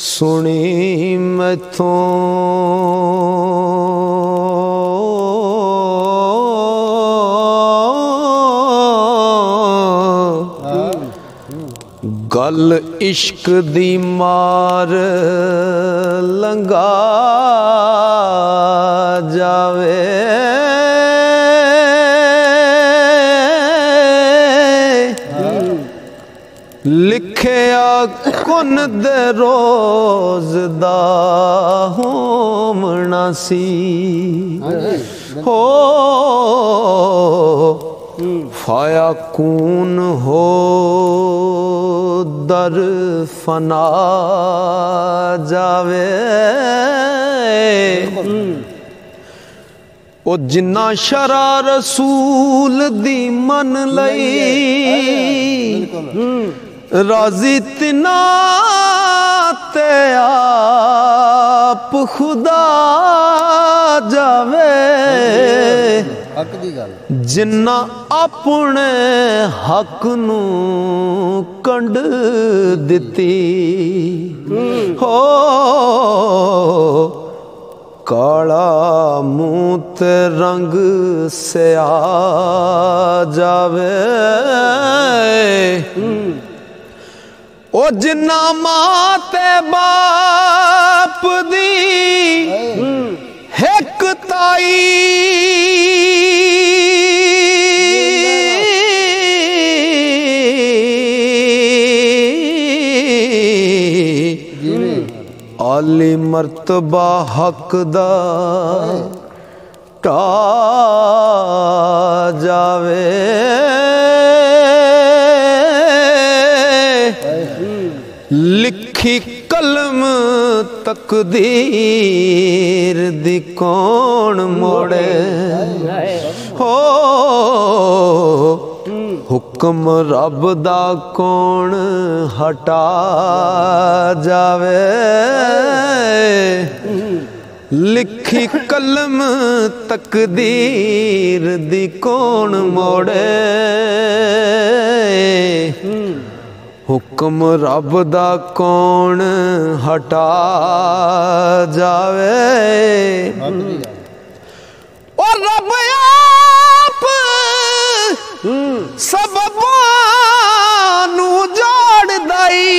सुनी मैथों गल इश्क दी मार लंगा जावे लिखया कुन दे रोज दा होमना सी हो फाया कून हो दर फना जावे ओ जिन्ना शरा रसूल दी मन लई राजी तिना ते आप खुदा जावे जिन्ना अपने हक नू कंड दिती हो काला मुँह ते रंग से आ जावे ओ जिन्ना मां ते बाप दी एक ताई आली मर्तबा हक दा टा जावे लिखी कलम तकदीर दी कौन मोड़े हो हुक्म रब दा कौन हटा जावे लिखी कलम तकदीर दी कौन मोड़े हुक्म रब दा कौन हटा जावे और रब आप सबबां नू जोड़ दई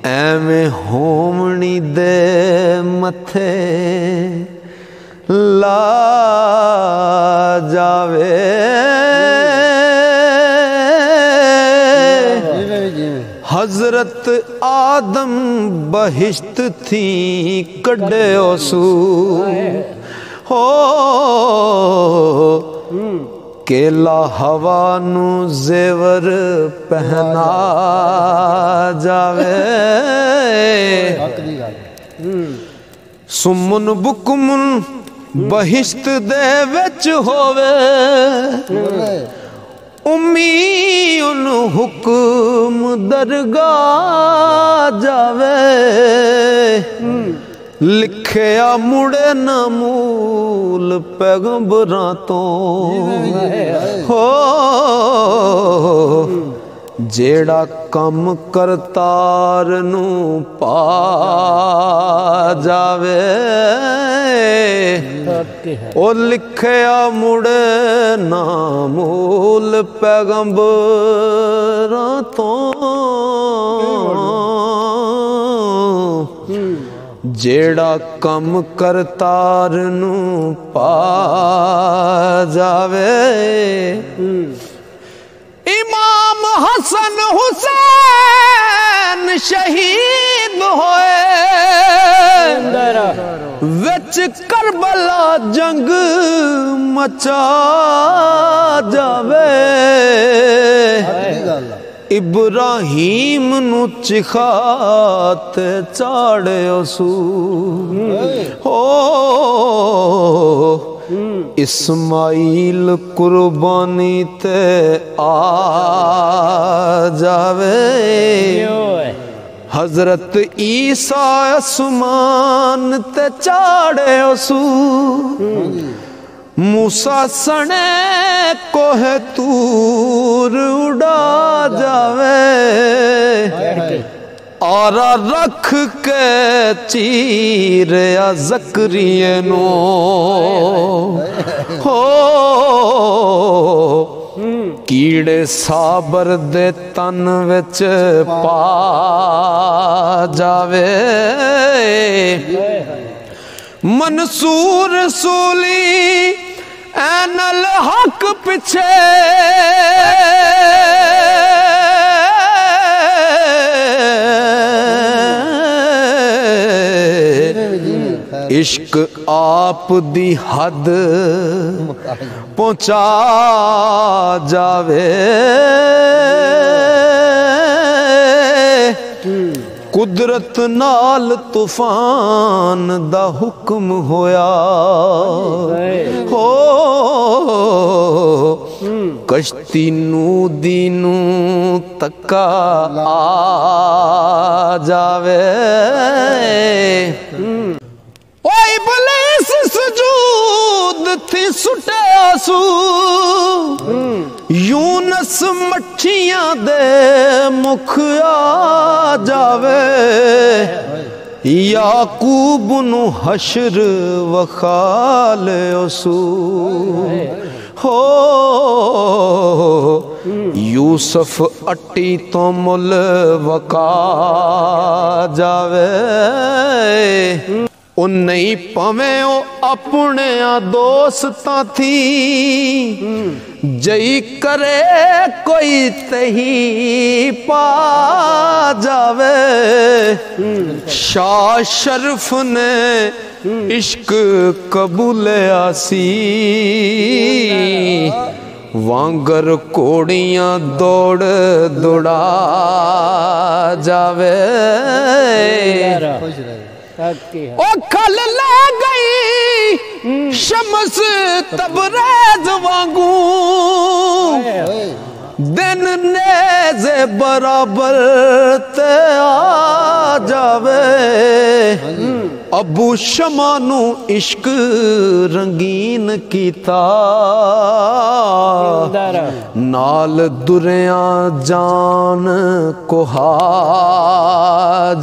एवें होमनी दे मथे ला जावे हजरत आदम बहिश्त थी कड़े ओसू हो केला हवा नू जेवर पहना जावे सुमन बुकमुन बहिश्त दे विच होवे उम्मी उन हुक्म दरगाह जावे लिखया मुड़े न मूल पैगंबरां तो हो जेड़ा कम करतार नू पा जावे ओ लिखया मुड़े ना मूल पैगंबरां तो जेड़ा कम करतार नू पा जावे इमाम हसन हुसैन शहीद होए विच करबला जंग मचा जावे इब्राहिम नु चिखात चाड़े सू हो इस्माइल कुर्बानी ते आ जावे हजरत ईसा आसमान ते चाड़े सू मूसा सने कोहे तूर उड़ा जावे और रख के चीर या ज़करिये नो हो कीड़े साबर दे तन विच पा जावे मंसूर सूली ऐनल हक पिछे इश्क आप दी हद पहुंचा जावे कुदरत नाल तूफान दा हुक्म होया हो कश्ती नू दीनू तक्का आ जावे इब्लीस सुजूद थी सुटे आंसू यूनस मच्छियां दे मुख आ जावे याकूब नु हशर वखाल ओसू हो यूसुफ अट्टी तो मुल वका जावे ओ नहीं पवे ओ अपने दोस्तां थी जई करे कोई तही पा जावे शाह शर्फ ने इश्क कबूल आसी वांगर कोड़ियां दौड़ दौड़ा जावे ओ खल ले गई शमस तबरेज वांगू दिन नेज़े बराबर ते आ जावे अबू शमानू इश्क रंगीन कीता नाल दुरिया जान कोहा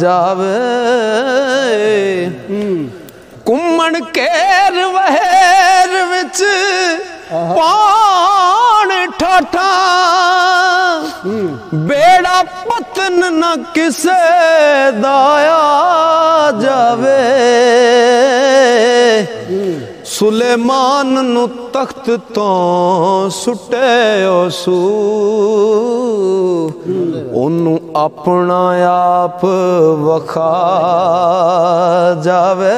जावे कुम्मण केर वहेर विच पान ठाठा बेड़ा पतन न किसे दाया जावे सुलेमान नु तख्त तो सुटे ओसू ओनू अपना आप वखा जावे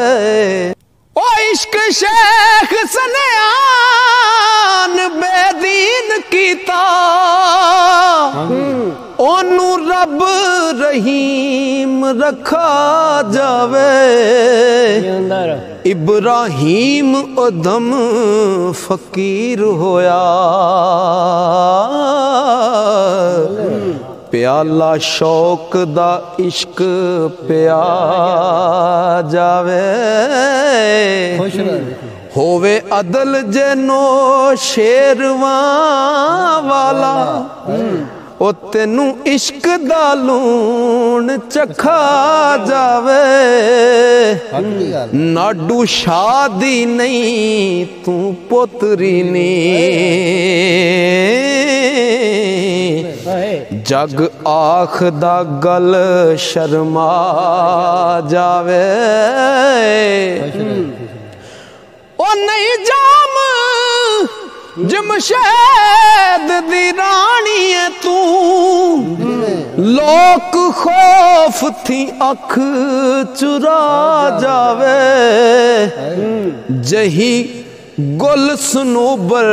ओ इश्क शेख सनयान बेदीन कीता ओनू रब रहीम रखा जावे इब्राहिम उदम फकीर होया प्याला शौक दा इश्क पिया जावे होवे अदल जेनो शेरवा वाला ओ तेनू इश्क दा लूण चखा जावे नाडू शादी नहीं तू पोतरी नी जग आखदा गल शर्मा जावे ओ नहीं जाम जमशेद दी रानी है तू लोक खौफ थी अख चुरा जावे जही गुल सनोबर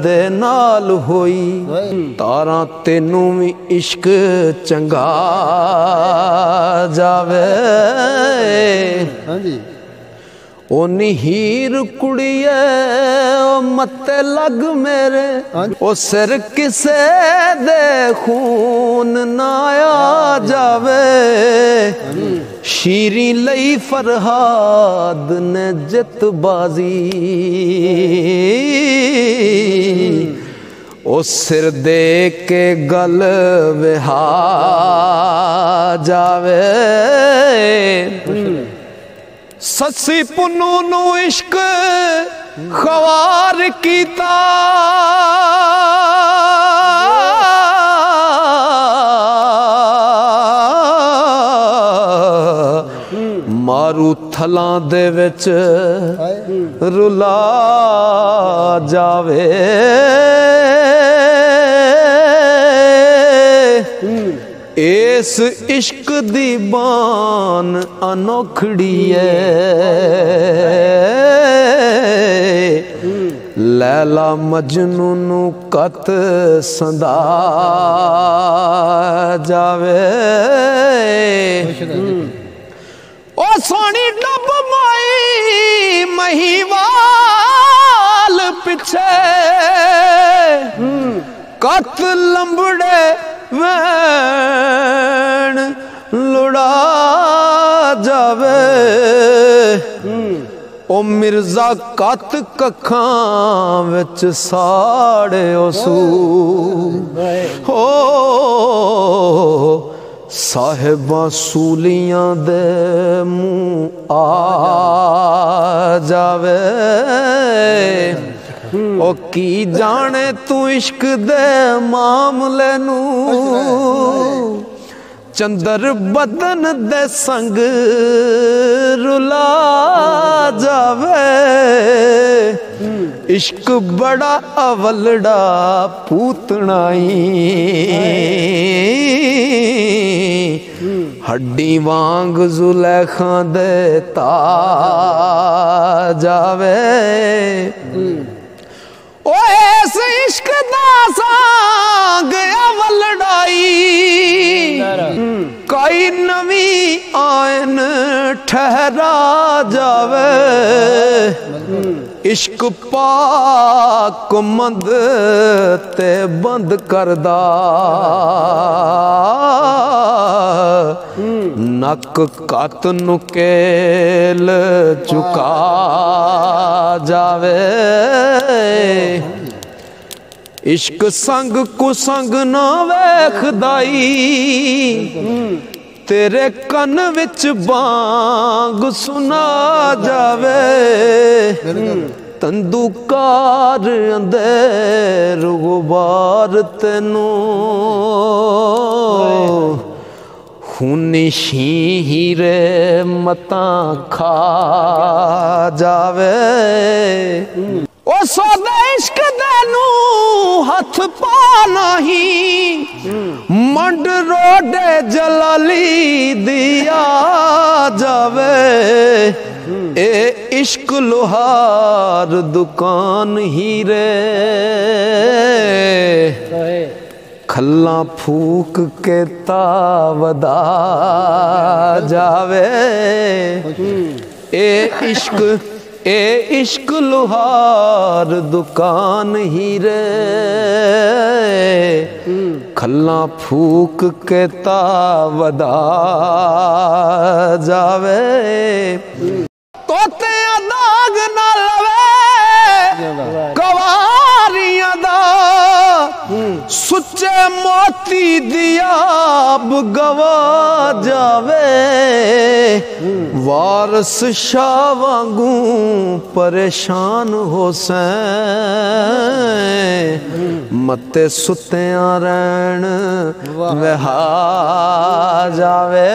दे नाल होई तारा तेनू भी इश्क चंगा जावे ओ हीर कुड़िए मत लग मेरे ओ सिर किसे दे खून ना आ जावे शीरी लई फरहाद ने जित बाजी ओ सिर दे के गल विहा जावे ससी पुनू नू इश्क ख्वार कीता मारू थलां दे विच रुला जावे इस इश्क दी बान अनोखड़ी है लैला मजनू नू कत संदा जावे ओ सोनी डब माई महीवाल पिछे कत लंबड़े वैन लुड़ा जावे ओ मिर्जा कत कखां विच साड़े ओसू हो साहिबां सूलियां दे मुँह आ जावे ओ की जाने तू इश्क दे मामले नू चंदर बदन दे संग रुला जावे इश्क बड़ा अवलड़ा पूतनाई हड्डी वांग जुलेखा दे ता जावे ओ इस इश्क दा सांग अवलड़ाई कई नवी आयन ठहरा जावे इश्क पाक मंद ते बंद करदा नक कत नुकेल चुका जावे इश्क संग कुसंग ना वेखदाई तेरे कन विच बांग सुना जावे तंदूकार अंदर गुबार तेनू खूनी शीरे मता खा जावे ओ सौदा इश्क देनू हथ पा नहीं मंड रोडे जलाली दिया जावे ए इश्क लोहार दुकान हीरे खल्ला फूक के तावदा जावे ए इश्क लोहार दुकान हीरे खल्ला फूक के तावदा जावे तोते दाग ना लवे कवारियां दा सुच्चे मोती दिया गवा जावे वारस शाह वांगू परेशान हो सैं मते सुत्तियां रहन वहा जावे।